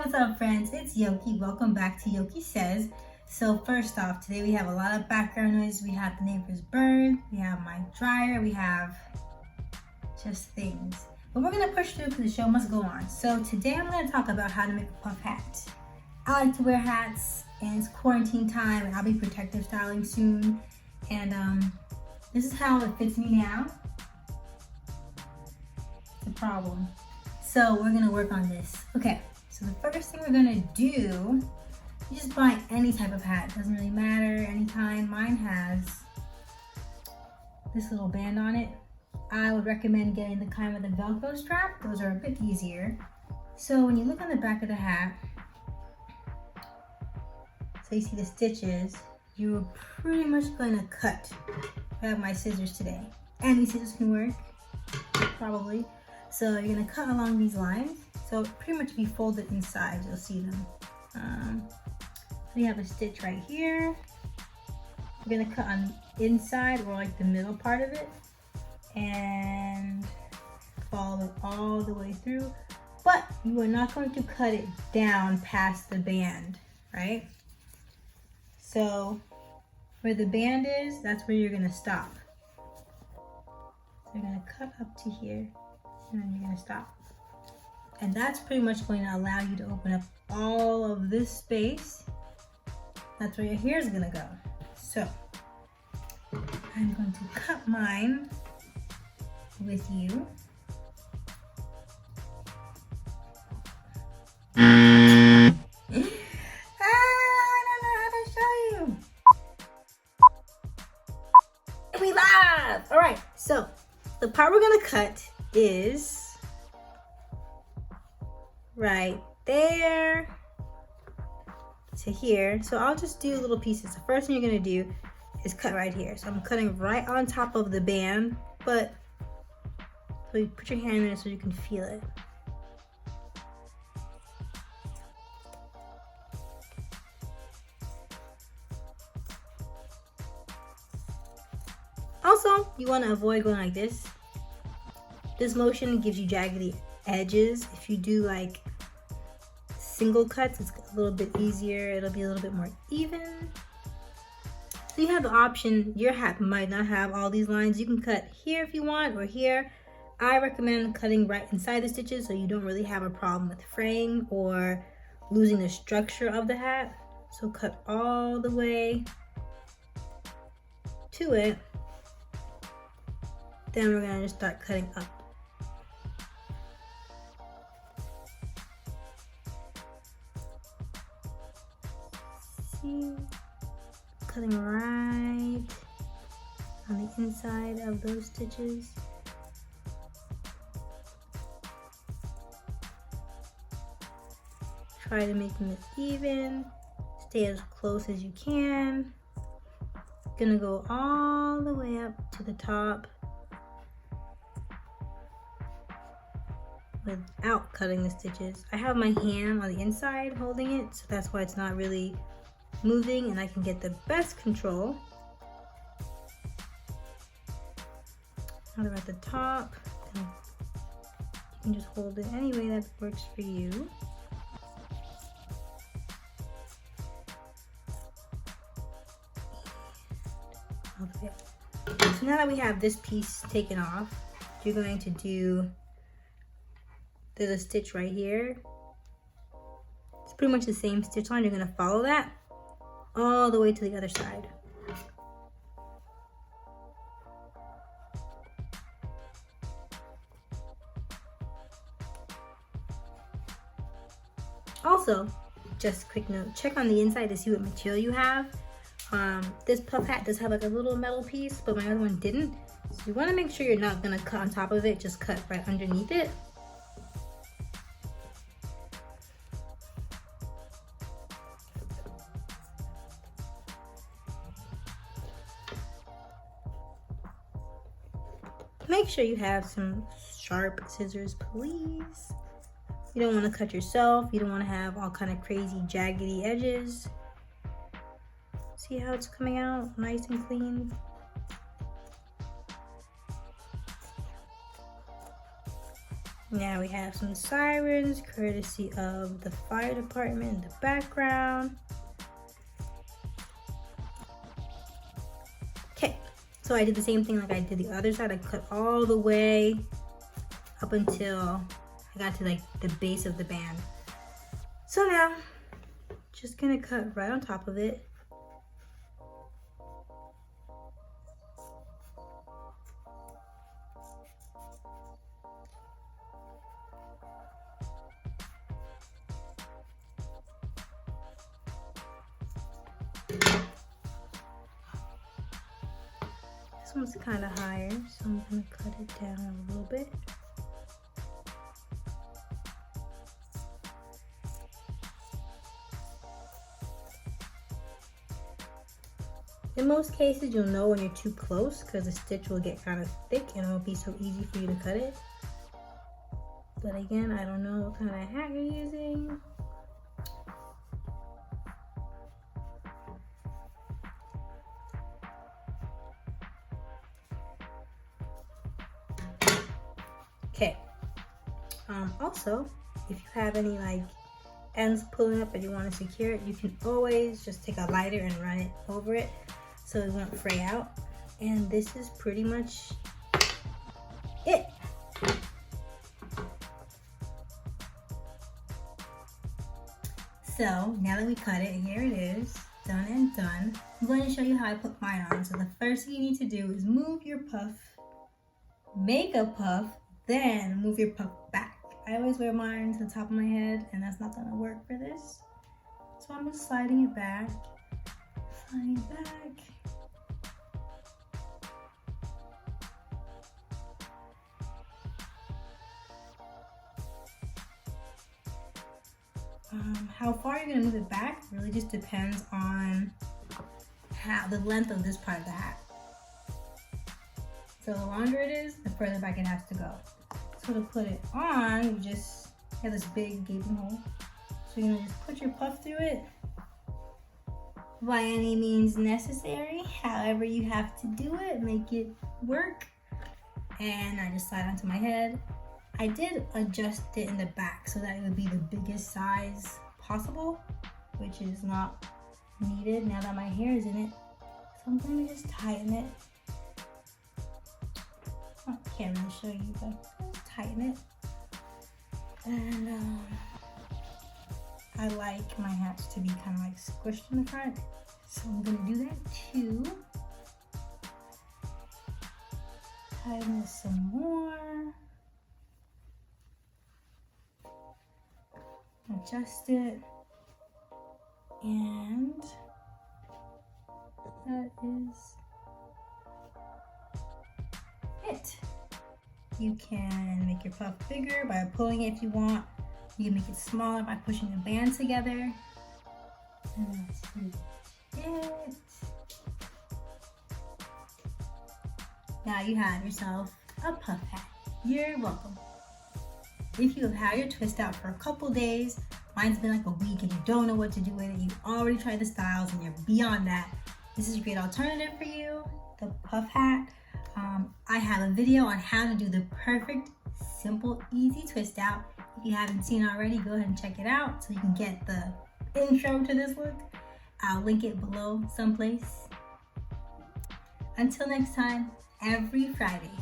what's up friends? It's Yoki. Welcome back to Yoki Says. So first off, today we have a lot of background noise. We have the neighbor's bird, we have my dryer, we have just things. But we're gonna push through because the show must go on. So today I'm gonna talk about how to make a puff hat. I like to wear hats and it's quarantine time and I'll be protective styling soon. And this is how it fits me now. It's a problem. So we're gonna work on this. Okay, so the first thing we're gonna do, you just buy any type of hat, doesn't really matter, any kind. Mine has this little band on it. I would recommend getting the kind with the Velcro strap. Those are a bit easier. So when you look on the back of the hat, so you see the stitches, you're pretty much gonna cut. I have my scissors today. Any scissors can work, probably. So you're gonna cut along these lines. So pretty much if you fold it inside, you'll see them. So you have a stitch right here. You're gonna cut on inside or like the middle part of it and follow it all the way through. But you are not going to cut it down past the band, right? So where the band is, that's where you're gonna stop. So you're gonna cut up to here and then you're gonna stop. And that's pretty much going to allow you to open up all of this space. That's where your hair is gonna go. So I'm going to cut mine with you. I don't know how to show you. We live! All right, so the part we're gonna cut is right there to here. So I'll just do little pieces. The first thing you're gonna do is cut right here. So I'm cutting right on top of the band, but so you put your hand in there so you can feel it. Also, you want to avoid going like this. This motion gives you jaggedy edges. If you do like single cuts, it's a little bit easier. It'll be a little bit more even. So you have the option. Your hat might not have all these lines. You can cut here if you want or here. I recommend cutting right inside the stitches so you don't really have a problem with fraying or losing the structure of the hat. So cut all the way to it. Then we're gonna just start cutting up. See, cutting right on the inside of those stitches. Try to make them as even. Stay as close as you can. Gonna go all the way up to the top without cutting the stitches. I have my hand on the inside holding it, so that's why it's not really moving and I can get the best control. Now they're at the top. You can just hold it any way that works for you. So now that we have this piece taken off, you're going to do, there's a stitch right here. It's pretty much the same stitch line. You're going to follow that all the way to the other side. Also, just a quick note, check on the inside to see what material you have. This puff hat does have like a little metal piece, but my other one didn't. So you want to make sure you're not going to cut on top of it, just cut right underneath it. Make sure you have some sharp scissors, please. You don't want to cut yourself. You don't want to have all kind of crazy jaggedy edges. See how it's coming out nice and clean? Now we have some sirens, courtesy of the fire department in the background. Okay, so I did the same thing like I did the other side. I cut all the way up until I got to like the base of the band. So now, just gonna cut right on top of it. This one's kind of higher, so I'm gonna cut it down a little bit. In most cases, you'll know when you're too close because the stitch will get kind of thick and it won't be so easy for you to cut it. But again, I don't know what kind of hat you're using. Okay. Also, if you have any like ends pulling up and you want to secure it, you can always just take a lighter and run it over it so it won't fray out. And this is pretty much it. So now that we cut it, here it is, done and done. I'm going to show you how I put mine on. So the first thing you need to do is move your puff, make a puff, then move your puff back. I always wear mine to the top of my head and that's not gonna work for this. So I'm just sliding it back, sliding it back. How far you're gonna move it back really just depends on the length of this part of the hat. So the longer it is, the further back it has to go. So to put it on, you just have this big gaping hole. So you're gonna just put your puff through it by any means necessary. However you have to do it, make it work. And I just slide onto my head. I did adjust it in the back so that it would be the biggest size possible, which is not needed now that my hair is in it. So I'm gonna just tighten it. I can't really show you, but just tighten it. And I like my hats to be kind of like squished in the front, so I'm gonna do that too. Tighten this some more. Adjust it, and that is it. You can make your puff bigger by pulling it if you want. You can make it smaller by pushing the band together. And that's pretty much it. Now you have yourself a puff hat. You're welcome. If you have had your twist out for a couple days, mine's been like a week and you don't know what to do with it, you already tried the styles and you're beyond that, this is a great alternative for you, the puff hat. I have a video on how to do the perfect, simple, easy twist out. If you haven't seen it already, go ahead and check it out so you can get the intro to this look. I'll link it below someplace. Until next time, every Friday,